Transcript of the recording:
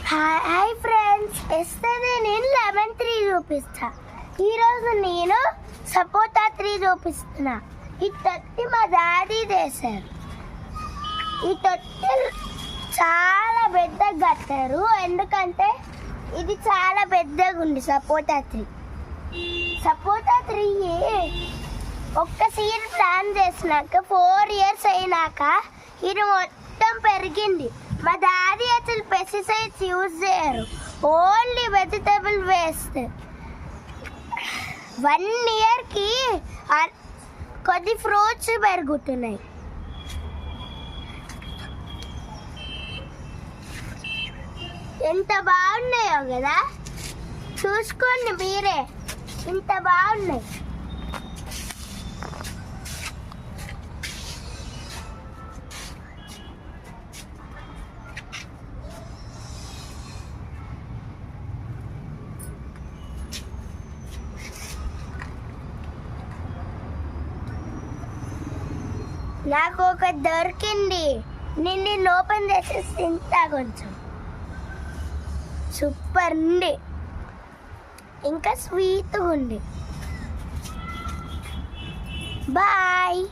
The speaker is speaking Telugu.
హాయ్ ఫ్రెండ్స్, ఎస్టర్డే నేను లెమన్ 3 చూపిస్తా. ఈరోజు నేను సపోటా 3 చూపిస్తున్నా. ఈ తొట్టి మా డాడీ చేశారు. ఈ తొట్టి చాలా పెద్దగా కట్టారు, ఎందుకంటే ఇది చాలా పెద్దగా ఉంది. సపోటా 3 ఒక్క సీడ్ ప్లాన్ చేసినాక 4 years అయినాక ఇది మొత్తం పెరిగింది. మా డాడీ అసలు పెస్టిసైడ్స్ యూజ్ చేయరు, ఓన్లీ వెజిటబుల్ వేస్ట్. 1 yearకి కొద్ది ఫ్రూట్స్ పెరుగుతున్నాయి. ఎంత బాగున్నాయో కదా, చూసుకోండి మీరే, ఇంత బాగున్నాయి. నాకు ఒక దొరికింది, నేను ఓపెన్ చేసేసి తింటా. కొంచెం సూపర్ ఉంది, ఇంకా స్వీట్గా ఉంది. బాయ్.